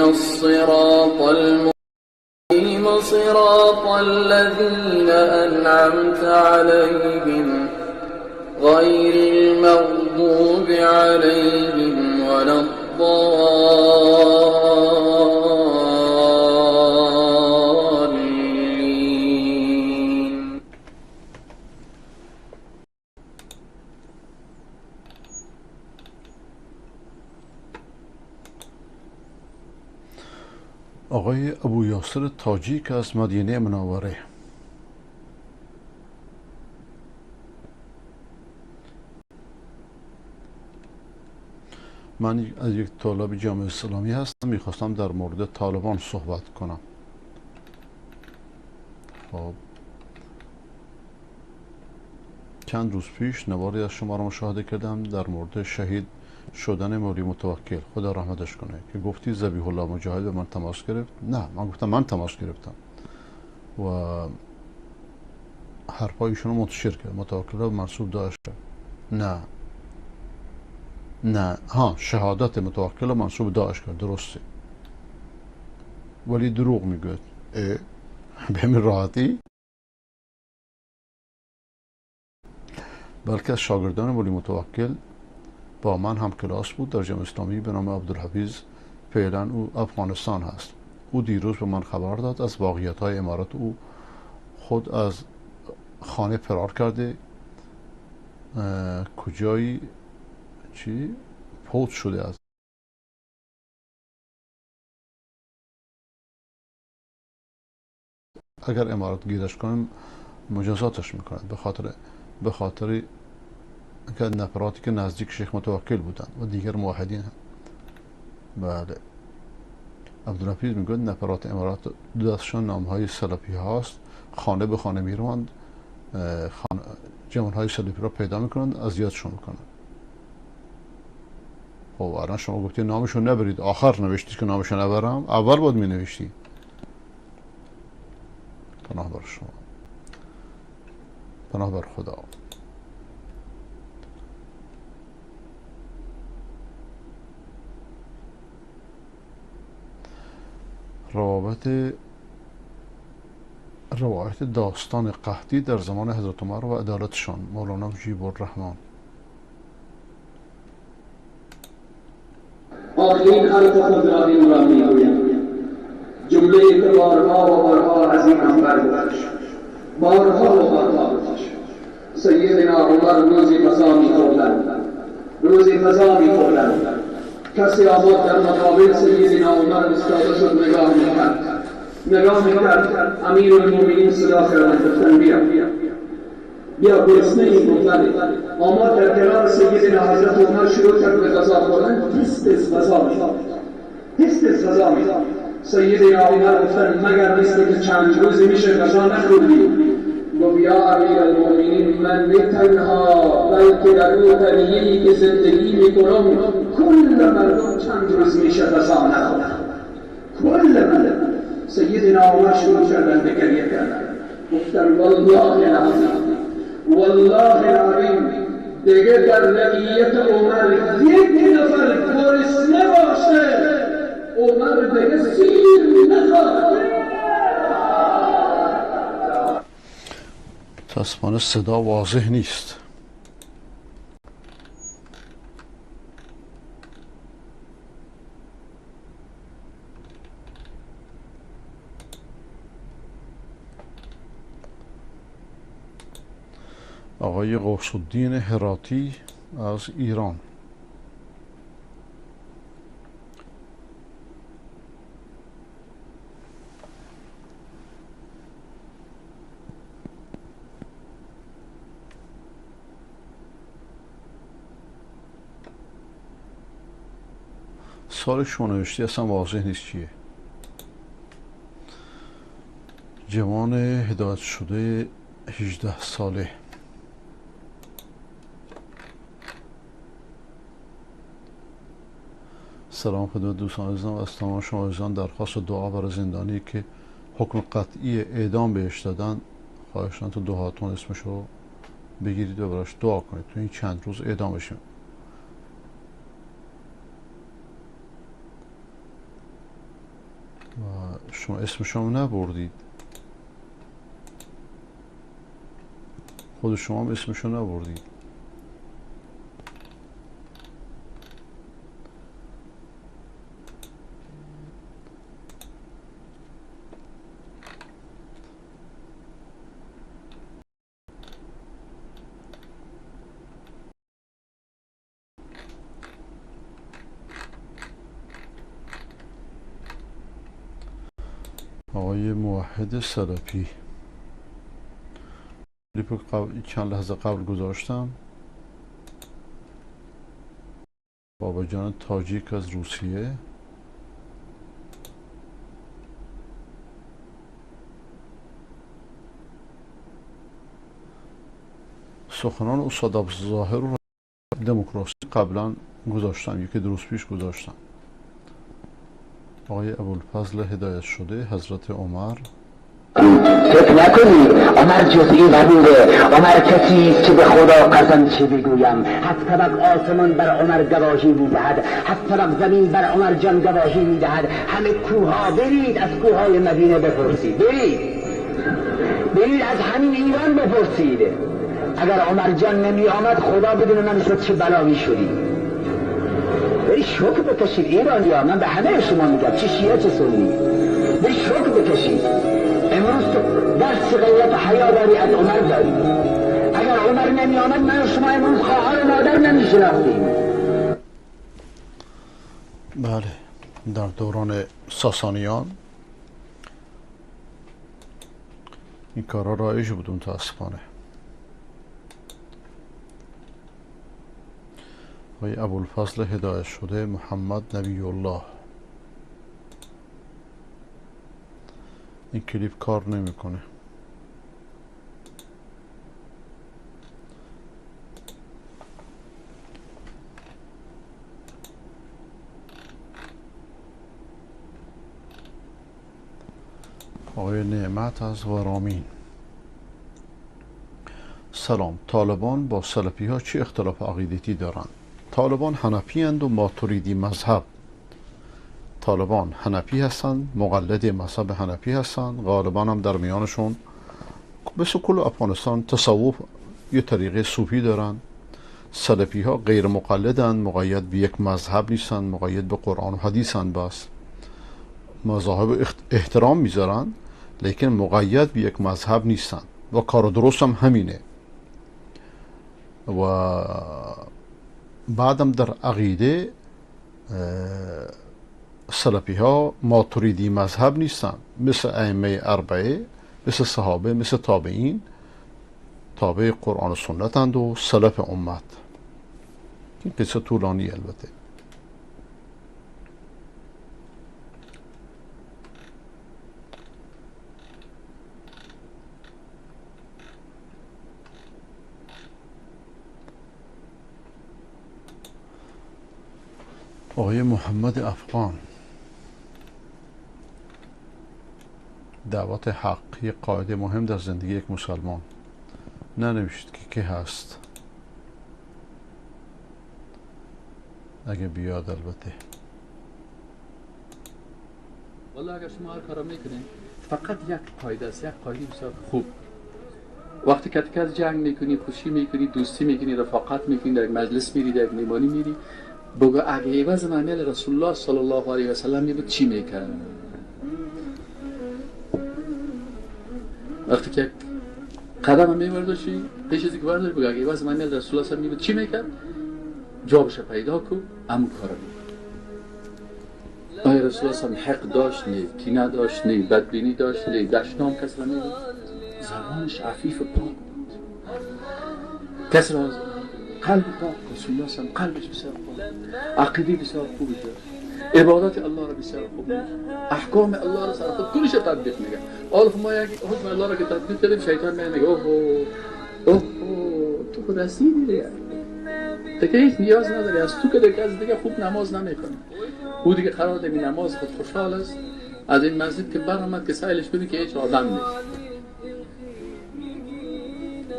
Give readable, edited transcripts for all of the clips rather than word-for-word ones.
الصراط المستقيم صراط الذين أنعمت عليهم غير المغضوب عليهم ولا الضالين. آقای ابو یاسر تاجیک از مدینه منوره. من از یک طالب جامعه اسلامی هستم، میخواستم در مورد طالبان صحبت کنم. خب چند روز پیش نواری از شما را مشاهده کردم در مورد شهید شدن مولوی متوکل، خدا رحمتش کنه، که گفتی ذبیح الله مجاهد به من تماس گرفت. نه، من گفتم من تماس گرفتم و حرفای ایشون رو منتشر کرد. متوکل را منصوب داعش کرد. نه شهادت متوکل را منصوب داعش کرد، درسته، ولی دروغ میگوید. به همین راحتی؟ بلکه از شاگردان مولوی متوکل با من هم کلاس بود در جامعه اسلامی به نام عبدالحفیظ، فعلا او افغانستان هست. او دیروز به من خبر داد از واقعیت های امارات. او خود از خانه فرار کرده، کجایی فوت شده است. اگر امارات گیرش کنه مجازاتش میکنند به خاطر که نفراتی که نزدیک شیخ متوکل بودند و دیگر موحدین هم. بله، عبدالحفیظ میگه نفرات امارات دو دستشان نامهای سلفی هاست، خانه به خانه میروند، جوانهای سلفی را پیدا میکنند، اذیتشون میکنند. خب الان شما گفتی نامشون نبرید، آخر نوشتید که نامشون نبرم، اول باید می نوشتی. پناه بر شما، پناه بر خدا. روایت داستان قحطی در زمان حضرت عمر و عدالتشان، مولانا مجیب الرحمن. آخرین حرف خود را این را میگویم، جمله که بارها و بارها از این منبر گفتش، بارها و بارها گفتش. سیدنا عمر روزی غذا می‌خوردند، کسی آمد در مقابل سیدنا عمر ایستاده شد، نگاه میکرد. امیرالمومنین صدا کردند، گفتن بیا گرسنه ای. گفتن آمد در کنار سیدنا حضرت عمر شروع کرد به غذا خوردن. حس از غذا می‌داد. سیدنا عمر گفتن مگر نیست که چند روزی میشه غذا نخوردی؟ گفت یا امیرالمومنین، من نه تنها بلکه در او قریه‌ای که زندگی میکنم کل مردم چند روز میشه غذا نخورن، کل مردم. سیدنا عمر شروع کردن به گریه کردن. گفتن والله العظیم دیگه در رعیت عمر یک نفر گرسنه باشه، عمر دیگه سیر نخواد. متاسفانه صدا واضح نیست. آقای غوث الدین هراتی از ایران. سال شما نوشتی اصلا واضح نیست چیه. جوان هدایت شده 18 ساله. سلام خدمت دوستان عزیزم، از تمام شما عزیزان درخواست دعا برای زندانی که حکم قطعی اعدام بهش دادن، خواهشاً تو دعاتون اسمشو بگیرید و براش دعا کنید تو این چند روز اعدام بشه. شما اسم شما نبردید، خود شما هم اسمشو نبردید. آقای موحد سلفی کلیپ چند لحظه قبل گذاشتم. بابا جان تاجیک از روسیه سخنان استاد عبدالظاهر رو دموکراسی قبلا گذاشتم، یکی درست پیش گذاشتم. آقای ابوالفضل هدایت شده حضرت عمر. فکر نکنی عمر جز این قبوله. عمر کسی است که به خدا قسم چه بگویم، هفت طبق آسمان بر عمر گواهی میدهد، هفت طبق زمین بر عمر جان گواهی میدهد. همه کوها برید از کوههای مدینه بپرسید، برید از همین ایران بپرسید. اگر عمر جان نمی آمد خدا بدون من شد چه بلاوی شدی. بری شوک بکشید ایرانی ها، من به همه شما میگم، چه شیعه چه سنی، بری شوک بکشید. امروز تو درس غیرت و حیا داری، از عمر داری. اگر عمر نمی آمد من و شما امروز خواهر و مادر نمی شناختیم. بله، در دوران ساسانیان این کارا رایج بود متاسفانه. آقای ابوالفضل هدایت شده محمد نبی الله. این کلیپ کار نمیکنه. آقای نعمت از ورامین. سلام، طالبان با سلفی ها چه اختلاف عقیدتی دارند؟ طالبان حنفی اند و ماتوریدی مذهب. طالبان حنفی هستند، مقلد مذهب حنفی هستند، غالبا هم در میانشون مثل کل افغانستان تصوف یه طریقه صوفی دارن. سلفی ها غیر مقلدند، مقید به یک مذهب نیستند، مقید به قرآن و حدیثند، بس مذاهب احترام میذارن لیکن مقید به یک مذهب نیستند و کار درست هم همینه. و بعدم در عقیده سلفی ها ماتوریدی مذهب نیستن، مثل ائمه اربعه، مثل صحابه، مثل تابعین، تابع قرآن و سنتند و سلف امت. این قصه طولانی البته. آقای محمد افغان. دعوت حق یک قاعده مهم در زندگی یک مسلمان. ننوشید که کی هست، اگه بیاد البته. والله اگر شما هر کارا میکنین فقط یک قاعده است، یک قاعده بسیار خوب. وقتی که از جنگ میکنی، خوشی میکنی، دوستی میکنی، رفاقت میکنی، در یک مجلس میری، در یک میمانی میری، بگو اگه عوض معنی رسول الله صلی الله علیه و سلم میبود چی میکرد؟ وقتی که قدم میبرداشی پیش از اینکه برداری بگو اگه عوض معنی رسول الله صلی الله علیه و سلم میبود چی میکرد؟ جوابش پیدا کن، همون کارو میکنه. آیا رسول الله صلی الله علیه و سلم حق داشت؟ نه. کینه داشت؟ نه. بدبینی داشت؟ نه. دشنام کسی را میبود؟ زبانش عفیف و پاک بود. کسی را قلب پاک، رسول الله صلی الله علیه و سلم قلبش بسیار پاک، عقیده بسیار خوبی داشت، عبادات الله را بسیار خوب داشت، احکام الله را سر خود کلش تطبیق میگه. حالا ما یک حکم الله را که تطبیق کردیم شیطان میگه اوه تو خود رسیدی دیگه، تو که هیچ نیاز نداری، از تو که دیگه از دیگه خوب نماز نمیکنی. او دیگه قرار دمی نماز خود خوشحال است، از این مسجد که برآمد که سایلش ببین که هیچ آدم نیست.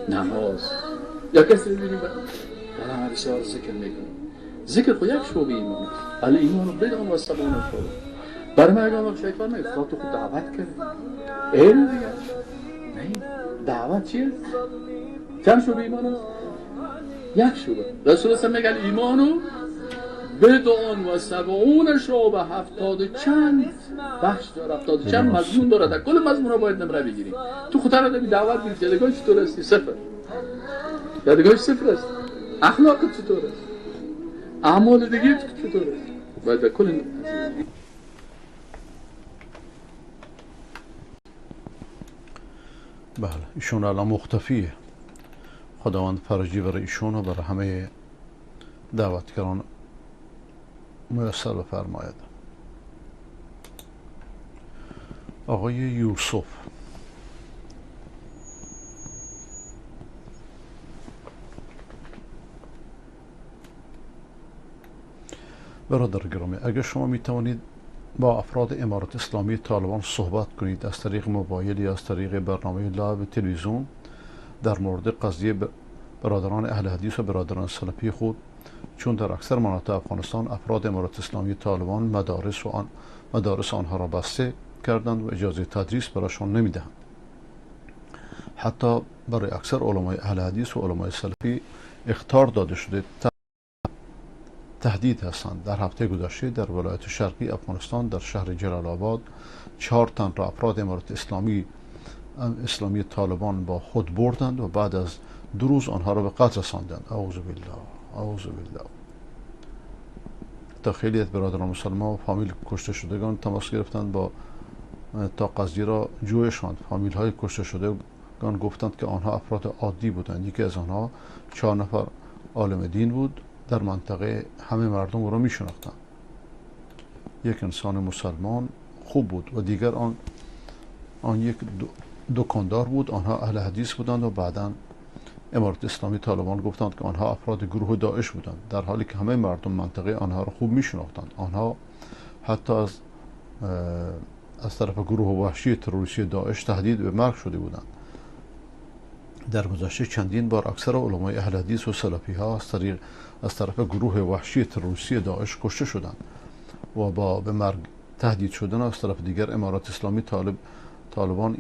نماز یا کسی ببینیم برای بسیار ذکر میکنه. ذکر خود یک شعبه ایمان است. علی ایمان رو بدان و سبان شعبه. برای من اگه وقت شیطان نیست تو خود دعوت کرد علم دیگه نه دعوت چیه؟ چند شعبه ایمان هست؟ یک شعبه رسول الله میگن ایمانو بدون و سبعون شعبه 70 چند بخش داره 70 چند مضمون داره در کل مضمون رو باید نمره بگیریم تو خود را نمی دعوت بگیرید یادگاهی چطور هستی؟ صفر یادگاهی صفر است اخلاقت چطور است؟ اعمال دیگه چطور است؟ باید در کل بله ایشون الان مختفیه خداوند فرجی برای ایشون و برای همه دعوتگران میسر بفرماید. آقای یوسف برادر گرامی، اگر شما می توانید با افراد امارت اسلامی طالبان صحبت کنید از طریق موبایل یا از طریق برنامه لایو تلویزیون در مورد قضیه برادران اهل حدیث و برادران سلفی خود، چون در اکثر مناطق افغانستان افراد امارت اسلامی طالبان مدارس آنها را بسته کردند و اجازه تدریس برایشان نمیدهند. حتی برای اکثر علمای اهل حدیث و علمای سلفی اخطار داده شده تهدید هستند. در هفته گذشته در ولایت شرقی افغانستان در شهر جلال آباد 4 تن را افراد امارت اسلامی طالبان با خود بردند و بعد از 2 روز آنها را به قتل رساندند. اعوذ بالله. تا خیلی از برادران مسلمان و فامیل کشته شدگان تماس گرفتند تا قضیه را جویشاند. فامیل های کشته شدگان گفتند که آنها افراد عادی بودند. یکی از آنها 4 نفر عالم دین بود در منطقه، همه مردم او را می شناختند. یک انسان مسلمان خوب بود و دیگر آن یک دکاندار بود. آنها اهل حدیث بودند و بعدا امارت اسلامی طالبان گفتند که آنها افراد گروه داعش بودند، در حالی که همه مردم منطقه آنها را خوب می شناختند. آنها حتی از طرف گروه وحشی تروریستی داعش تهدید به مرگ شده بودند. در گذشته چندین بار اکثر علمای اهل حدیث و سلفی ها از طرف گروه وحشی تروریستی داعش کشته شدند و با به مرگ تهدید شدن. از طرف دیگر امارت اسلامی طالبان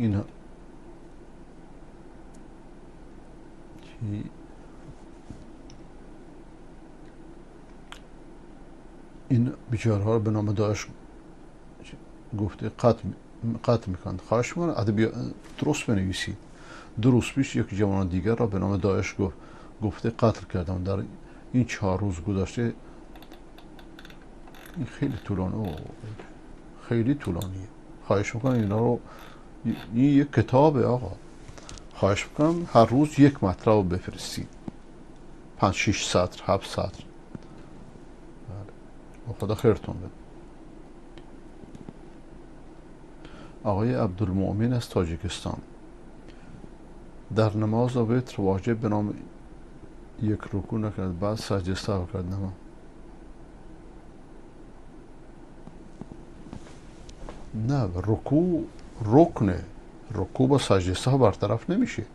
این بیچاره‌ها را به نام داعش گفته قتل میکنند. خواهش میکنم ادبیات درست بنویسید. 2 روز پیش یک جوان دیگر را به نام داعش گفته قتل کردند. در این 4 روز گذشته این خیلی طولانیه. خواهش میکنم اینا رو، این یک کتابه آقا، خواهش میکنم هر روز یک مطلب رو بفرستید، 5-6 سطر 7 سطر. و خدا خیرتون بده. آقای عبدالمؤمن از تاجیکستان: در نماز وتر واجب به نام یک رکوع نکرد بعد سجده سهو کرد. نه، رکوع رکنه، رکوع با سجده سهو برطرف نمیشه.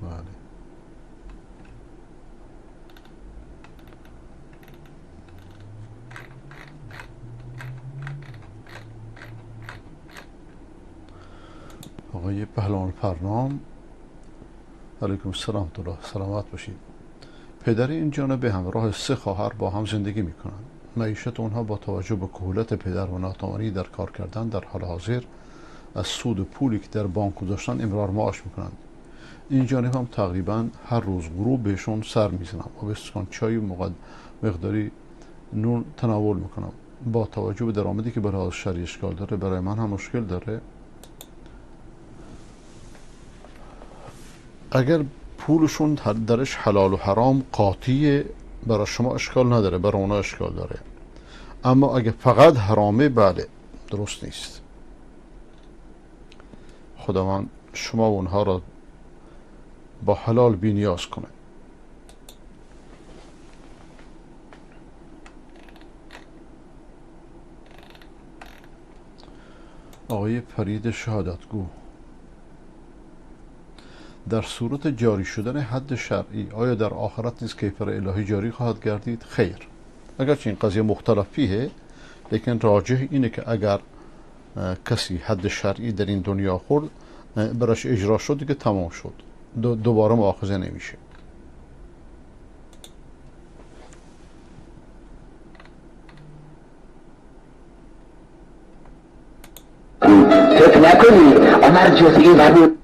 بله. آقای پهلوان فرنام: علیکم السلام الله، سلامت باشید. پدر این جانب به همراه 3 خواهر با هم زندگی میکنند. معیشت اونها با توجه به کهولت پدر و ناتوانی در کار کردن در حال حاضر از سود و پولی که در بانک گذاشتن امرار معاش میکنند. این جانب هم تقریبا هر روز غروب بهشون سر میزنم و به استکان چای و مقداری نون تناول میکنم. با توجه به درآمدی که برای شرعی اشکال داره، برای من هم مشکل داره. اگر پولشون درش حلال و حرام قاطیه، برای شما اشکال نداره، برای اونا اشکال داره. اما اگه فقط حرامه، بله درست نیست. خداوند شما و اونها را با حلال بی‌نیاز کنه. آقای فرید شهادتگو: در صورت جاری شدن حد شرعی آیا در آخرت نیز کیفر الهی جاری خواهد گردید؟ خیر. اگرچه این قضیه مختلف فیه، لیکن راجح اینه که اگر کسی حد شرعی در این دنیا خورد براش اجرا شد دیگه تمام شد، دوباره مؤاخذه نمیشه. فکر نکنی عمر جزئی نبود.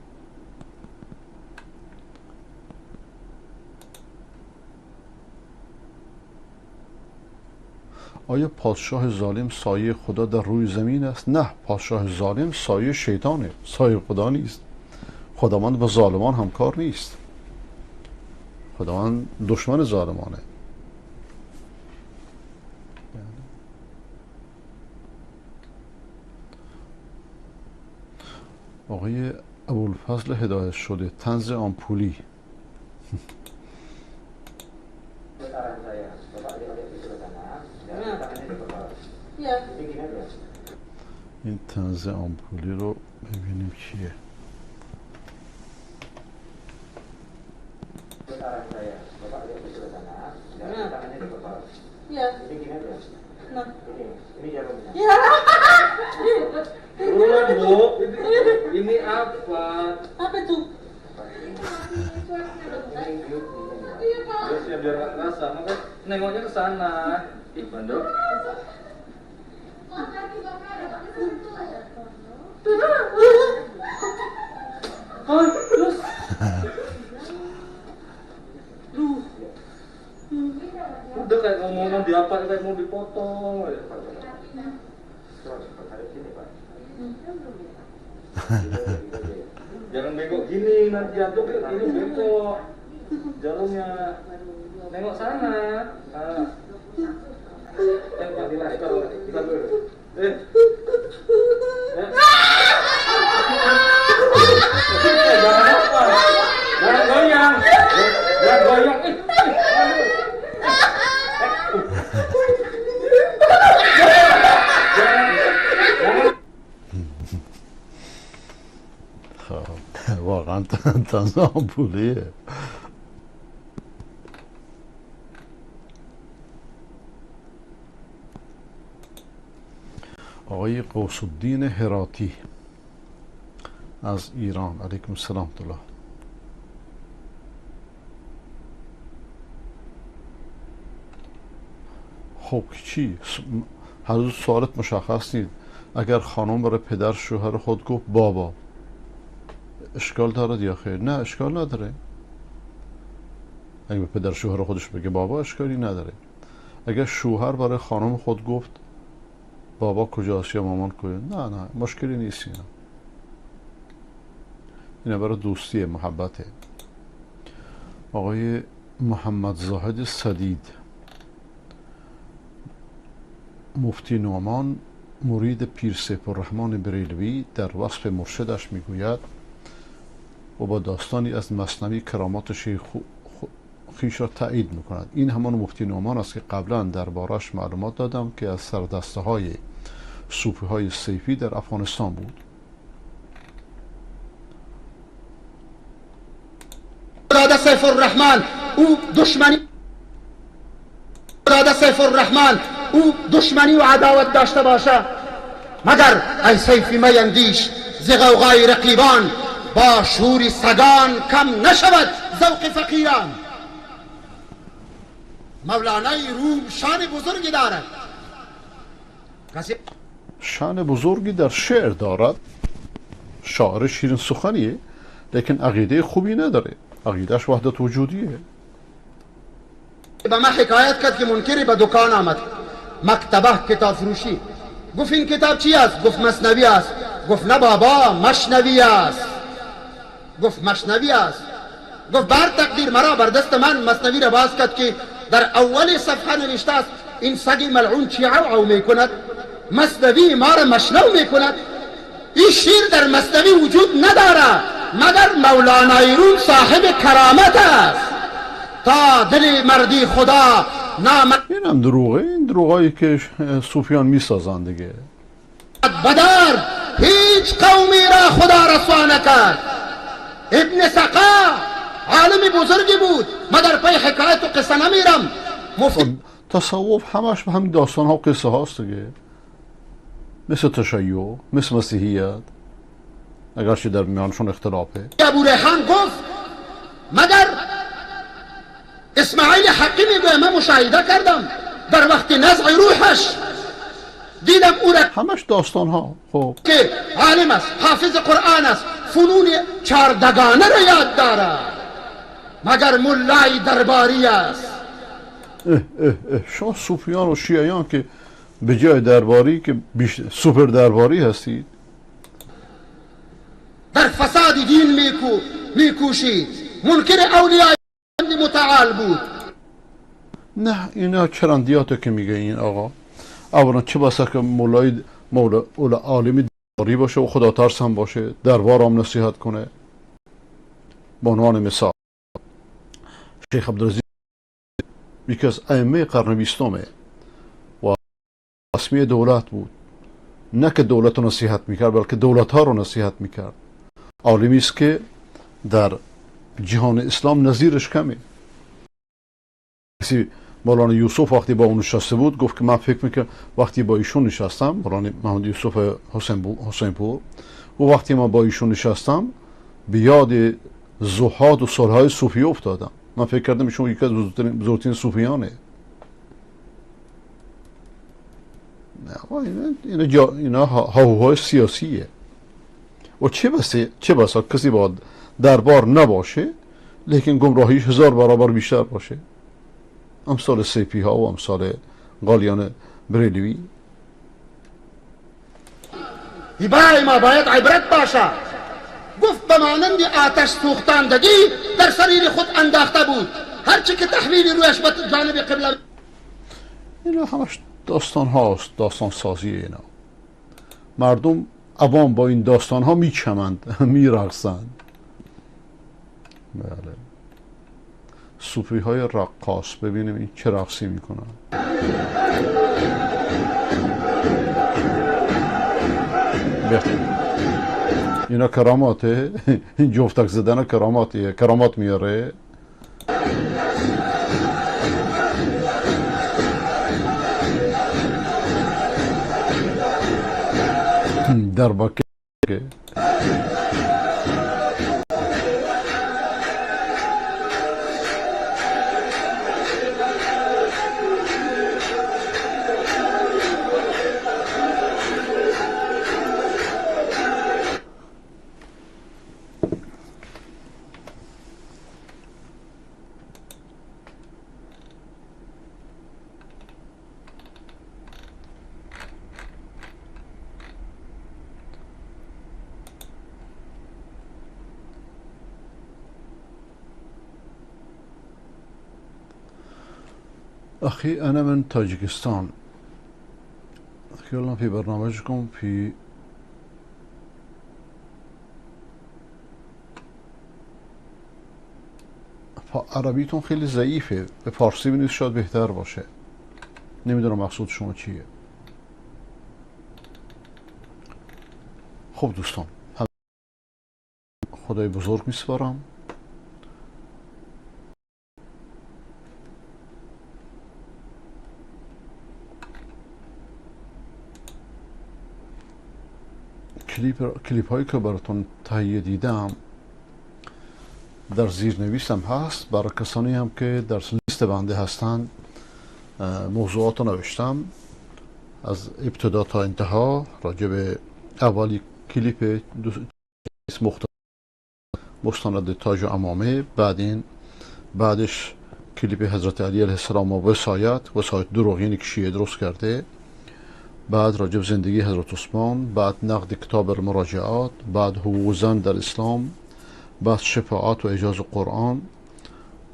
آیا پادشاه ظالم سایه خدا در روی زمین است؟ نه، پادشاه ظالم سایه شیطانه، سایه خدا نیست. خداوند با ظالمان همکار نیست، خداوند دشمن ظالمانه. آقای ابوالفضل هدایت شده، طنز آمپولی. این طنز آمپولی رو ببینیم چیه. Ini apa? Apa tuh? Biar biar nggak kerasa, maka nengoknya ke sana. Ih, Bando. Oh, terus. Udah kayak ngomong diapa kayak mau dipotong. Jangan bengkok gini, nanti jatuh ini bengkok jalurnya. Nengok sana. Jangan apa? Jangan goyang. Jangan goyang. واقعا طنز آمپولیه. آقای قوس الدین هراتی از ایران، علیکم السلام الله. خب چی؟ هنوز سوالت مشخص نیست. اگر خانم برای پدر شوهر خود گفت بابا، اشکال دارد یا خیر؟ نه، اشکال نداره. اگه به پدر شوهر خودش بگه بابا، اشکالی نداره. اگر شوهر برای خانم خود گفت بابا کجاست یا مامان کجاست، نه مشکلی نیست. اینا برای دوستی، محبته. آقای محمد زاهد سدید، مفتی نعمان مرید پیر سیف الرحمن بریلوی در وصف مرشدش میگوید و با داستانی از مثنوی کرامات شیخ خیش را تایید میکند. این همان مفتی نعمان است که قبلا دربارش معلومات دادم که از سردسته های صوفی های سیفی در افغانستان بود. داده سیف الرحمن او دشمنی و عداوت داشته باشه، مگر ای سیفی میندیش ز غوغای رقیبان، با شور سگان کم نشود ذوق فقیران. مولانای روم شان بزرگی دارد. شان بزرگی در شعر دارد، شاعر شیرین سخنیه، لیکن عقیده خوبی نداره. عقیدهش وحدت وجودیه. به من حکایت کرد که منکری به دکان آمد، مکتبه کتاب فروشی. گفت این کتاب چی است؟ گفت مثنوی است. گفت نه بابا، مشنوی است. گفت مشنوی است. گفت بر تقدیر مرا بر دست من مثنوی را باز کرد که در اول صفحه نوشته است این سگ ملعون چی عو میکند، مثنوی ما را مشنو میکند. این شیر در مثنوی وجود نداره، مگر مولانای روم صاحب کرامت است. تا دل مردی خدا این هم دروغه. این دروغایی که صوفیان میسازن دیگه. بدر هیچ قومی را خدا رسوا نکرد. ابن سقا عالم بزرگی بود، ما در پای حکایت و قصه نمیرم. تصوف همش به همین داستان ها و قصه هاست دیگه، مثل تشیع، مثل مسیحیت، اگرچه در میانشون اختلافه. ابو ریحان گفت مگر اسماعیل حقی میگه من مشاهده کردم در وقت نزع روحش دیدم او را همش داستان ها. خب که عالم است، حافظ قرآن است، فنون چاردگانه را یاد دارد، مگر ملای درباری است. شما صوفیان و شیعیان که به جای درباری که سوپر درباری هستید، در فساد دین میکوشید، منکر اولیای متعال بود. نه اینا چرندیاته که میگه این آقا. اولا چه بسا که مولا عالمی درباری باشه و خدا ترس هم باشه، دربار هم نصیحت کنه. به عنوان مثال شیخ عبدالعزیز یکی از ائمه قرن 20 و رسمی دولت بود، نه که دولت رو نصیحت میکرد بلکه دولت ها رو نصیحت میکرد. عالمی است که در جهان اسلام نظیرش کمه. مولانا یوسف وقتی با اون نشسته بود گفت که من فکر میکنم وقتی با ایشون نشستم، مولانا محمد یوسف حسین پور، و وقتی من با ایشون نشستم به یاد زهاد و صلحای صوفی افتادم. من فکر کردم ایشون یکی از بزرگترین صوفیانه. اینا هاهوهای سیاسیه. و چه بسا کسی باید دربار نباشه لیکن گمراهیش 1000 برابر بیشتر باشه، امثال سیپی ها و امثال قالیان بریلوی. برای ما باید عبرت باشه. گفت به مانند آتش سوختندگی در سریر خود انداخته بود، هرچی که تحویل رویش به جانب قبله. اینا همش داستان هاست، داستان سازی. اینا مردم عوام با این داستان ها میچمند، میرقصند. بله، صوفی های رقاص، ببینیم این چه رقصی میکنن. اینا کراماته، این جفتک زدن کراماتیه، کرامات میاره. در باکه أخي أنا من تاجيكستان. أخيرا في برنامجكم في عربیتون خیلی ضعیفه، به فارسی بنویس شاید بهتر باشه. نمیدونم مقصود شما چیه. خب دوستان، خدای بزرگ میسپارم. کلیپ هایی که براتون تهیه دیدم در زیرنویسم هست. برای کسانی هم که در لیست بنده هستن موضوعات رو نوشتم از ابتدا تا انتها راجع به اولی کلیپ مستند تاج و امامه، بعدش کلیپ حضرت علی علیه السلام و وصایت دروغینی که شیعه درست کرده، بعد راجع به زندگی حضرت عثمان، بعد نقد کتاب المراجعات، بعد حقوق زن در اسلام، بعد شفاعت و اعجاز قرآن،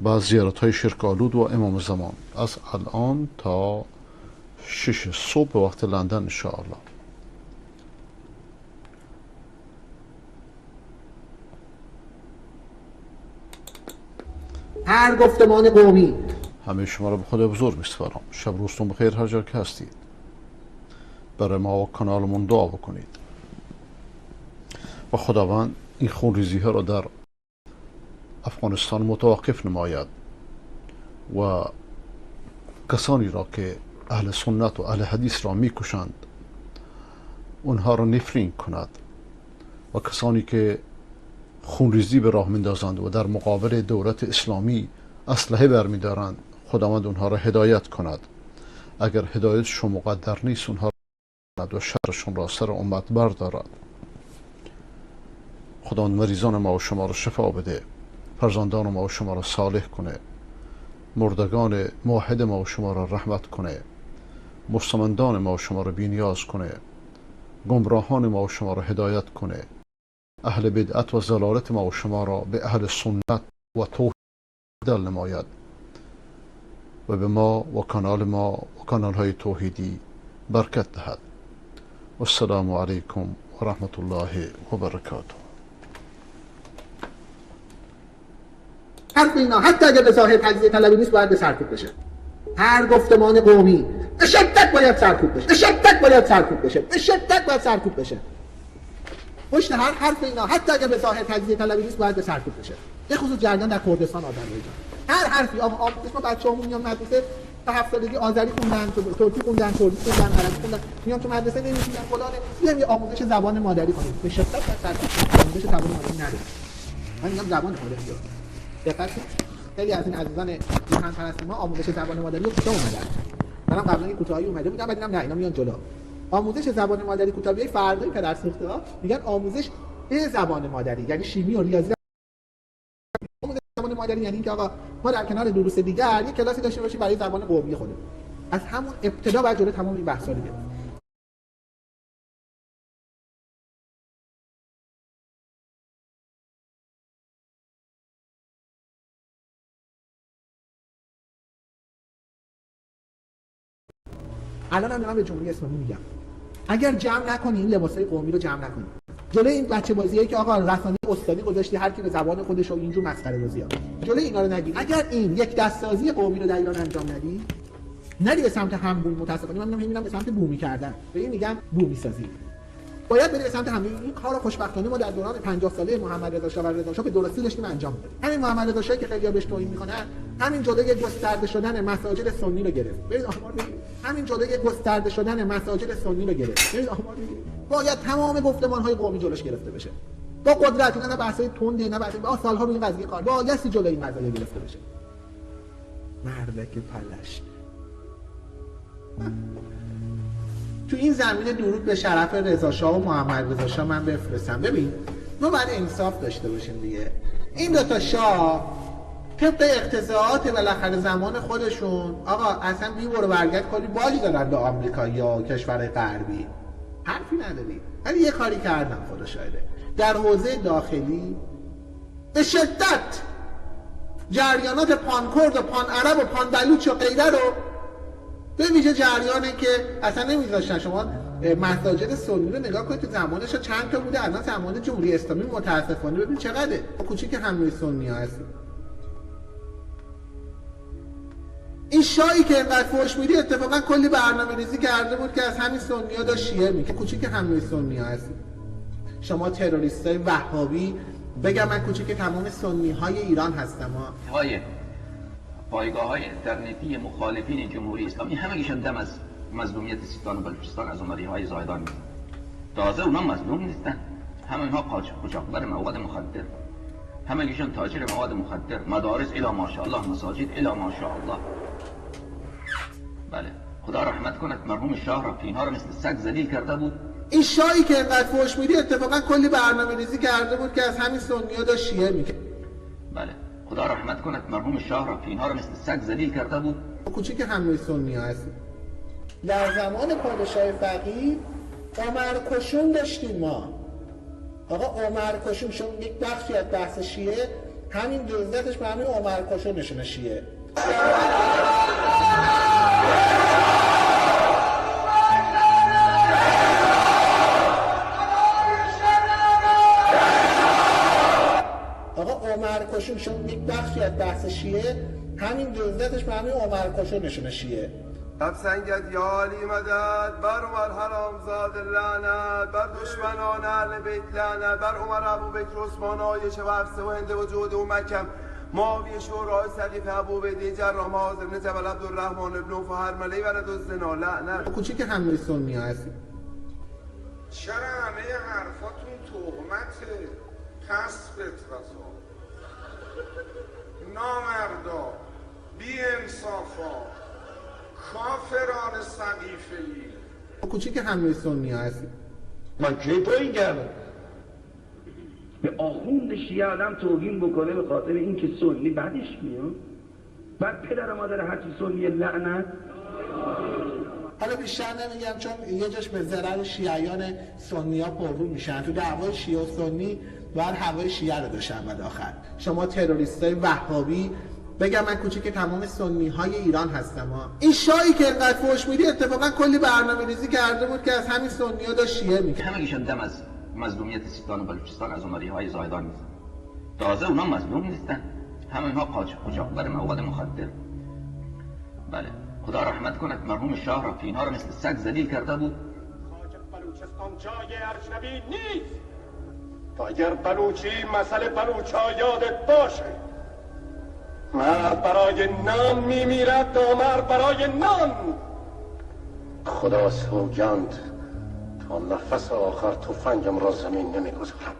بعد زیارت های شرک آلود و امام زمان، از الان تا 6 صبح وقت لندن انشاءالله. هر گفتمان قومی. همه شما را به خدا بزرگ میسپارم. شب روزتون بخیر هر جا که هستید. برای ما و کانالمون دعا بکنید و خداوند این خونریزی ها را در افغانستان متوقف نماید و کسانی را که اهل سنت و اهل حدیث را میکشند اونها را نفرین کند و کسانی که خونریزی به راه میندازند و در مقابل دولت اسلامی اسلحه برمیدارند خداوند اونها را هدایت کند. اگر هدایتشون مقدر نیست اونها را و شرشون را سر امت بردارد. خداوند مریضان ما و شما را شفا بده، فرزندان ما و شما را صالح کنه، مردگان موحد ما و شما را رحمت کنه، مستمندان ما و شما را بینیاز کنه، گمراهان ما و شما را هدایت کنه، اهل بدعت و ضلالت ما و شما را به اهل سنت و توحید بدل نماید و به ما و کانال های توحیدی برکت دهد. والسلام علیکم و رحمت الله و برکاته. حرف اینا حتی اگر به ظاهر تجزیه طلبی نیست باید به سرکوب بشه. هر گفتمان قومی به شدت باید سرکوب بشه، به شدت باید سرکوب بشه، به شدت باید سرکوب بشه. پشت هر حرف اینا حتی اگر به ظاهر تجزیه طلبی نیست باید به سرکوب بشه. به خصوص جریان در کردستان آذربایجان. هر حرفی اسم بچه‌هامون میان مدرسه تا 7 سالگی آذری خوندن، ترکی خوندن، کردی خوندن، عربی خوندن، میان تو مدرسه نمی‌شینن فلان، بیایم یه آموزش زبان مادری کنیم. به شدت باید سرکوب. آموزش زبان مادری نداره. من میگم زبان مادری رو. دقت خیلی از این عزیزان میهن پرست ما آموزش زبان مادری رو کوتاه اومدن. منم قبلا این کوتاهی اومده بودم بعد دیدم نه اینا میان جلو. آموزش زبان مادری کوتاه بیای فردای پدرسوخته‌ها میگن آموزش به زبان مادری، یعنی شیمی و ریاضی. آموزش زبان مادری یعنی اینکه آقا ما در کنار دروس دیگر یک کلاسی داشته باشیم برای زبان قومی خودمون. از همون ابتدا باید جلو تمام این بحثا رو بریم. الان هم دارم به جمهوری اسلامی میگم اگر جمع نکنی این لباسای قومی رو جمع نکنی جلوی این بچه بازیایی که آقا رسانه استانی گذاشتی هر کی به زبان خودش و اینجور مسخره بازی‌ها جلوی اینا رو نگیری، اگر این یک دستسازی قومی رو در ایران انجام ندی نری به سمت هم بوم، متاسفانه من میبینم به سمت بومی کردن، به این میگم بومی سازی. باید بری به سمت همین این کارو خوشبختانه ما در دوران 50 ساله محمد رضا شاه و رضا شاه به درستی داشتیم انجام میدادیم. همین محمد رضا شاه که خیلی‌ها بهش توهین میکنن همین جلوی گسترده شدن مساجد سنی رو گرفت. برید آمار بگیرید. همین جلوی گسترده شدن مساجد سنی رو گرفت. برید آمار بگیرید. باید تمام گفتمان‌های قومی جلوش گرفته بشه. با قدرت نه بحث‌های تنده نه بحث با سال‌ها رو این قضیه کار باید جلوی این قضیه گرفته بشه. مردک پلشت. تو این زمینه درود به شرف رضا شاه و محمد رضا شاه من بفرستم. ببین ما باید انصاف داشته باشیم دیگه. این دو تا شاه طبق اقتضاعات بالاخره زمان خودشون آقا اصلا بی‌برو برگرد کلی باجی دارن به آمریکا یا کشور غربی، حرفی نداری. ولی یه کاری کردم خدا شاهده در حوزه داخلی به شدت جریانات پان کرد و پان عرب و پان بلوچ و غیره رو به ویژه جریانه که اصلا نمیذاشتن شما مساجد سنی رو نگاه کنید. تو زمانش چند تا بوده، الان زمان جمهوری اسلامی متاسفانه ببین چقدره. کوچیک حمله سنی ها هست. این شاهی که اینقدر فحش میدی اتفاقا کلی برنامه ریزی کرده بود که از همین سنی ها داشت شیعه میگه کوچیک حمله سنی ها هست. شما تروریستای وهابی بگم من کوچیک تمام سنی های ایران هستم ها. پایگاه‌های اینترنتی مخالفین جمهوری اسلامی همگیشون دم از مظلومیت سیستان و بلوچستان از اومدی‌های زاهدان می‌زنن. تازه اونا مظلوم نیستن، همه اینها قاچاقبر مواد مخدر، همگیشون تاجر مواد مخدر، مدارس الی ماشاءالله، مساجد الی ماشاءالله. بله خدا رحمت کند مرحوم شاه را که اینها رو مثل سگ ذلیل کرده بود. این شاهی که اینقدر فحش میدی اتفاقا کلی برنامه ریزی کرده بود که از همین سنی‌ها داشت شیعه می‌کرد. بله خدا رحمت کند مرحوم شاه را که اینها رو مثل سگ ذلیل کرده بود. کوچیک حمله سنی ها هست. در زمان پادشاه فقید عمر کشون داشتیم ما. آقا عمر کشون شون یک بخشی از بحث شیعه همین جزئیاتش به همین عمر کشون نشونه شیعه. عمر کشون شون یک بخشی از بحث شیعه همین جزئیاتش به همین عمر کشون نشونه شیعه. سنگت یا علی مدد بر عمر حرامزاده لعنت بر دشمنان اهل بیت لعنت بر عمر ابوبکر عثمان عایشه و حفصه و هند و جوده و مکم معاویه شورای سقیفه ابوعبیده جراح معاذ بن جبل عبدالرحمن بن عوف هرمله ولد الزنا لعنت کوچیک همه سنی ها هستی. چرا همه حرفاتون تهمته؟ کسبت رضا نامردا بی انصافا کافران سقیفه‌ای کوچیک همه سنی ها هستی. من کی پایین کردم به آخوند شیعه آدم توهین بکنه به خاطر اینکه سنی بعدش میاد بعد پدر و مادر هرچی سنی لعنت. حالا بیشتر نمیگم چون یه جاش به ضرر شیعیان سنی ها پررو میشن. تو دعوای شیعه و سنی باید هوای شیعه رو داشتن بعد آخر. شما تروریستای وهابی بگم من کوچیک تمام سنی های ایران هستم ها. این شایی که اینقدر فوش میدی اتفاقا کلی برنامه‌ریزی کرده بود که از همین سنی ها داشت شیعه میکرد. همگیشون دم از مظلومیت سیستان و بلوچستان از های زاهدان میزن. تازه اونا مظلوم نیستن، همه اینها قاچاقبر مواد مخدر. بله خدا رحمت کند مرحوم شاه را که اینها رو مثل سگ ذلیل کرده بود. خاک بلوچستان جای اجنبی نیست. تا اگر بلوچی مسئله بلوچا یادت باشه، مرد برای نام میمیرد، نامرد برای نان. خدا سوگند تا نفس آخر تفنگم را زمین نمیگذارم.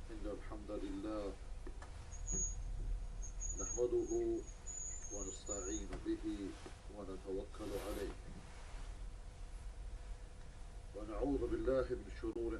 إن الحمد لله نحمده ونستعين به ونتوكل عليه ونعوذ بالله من شرور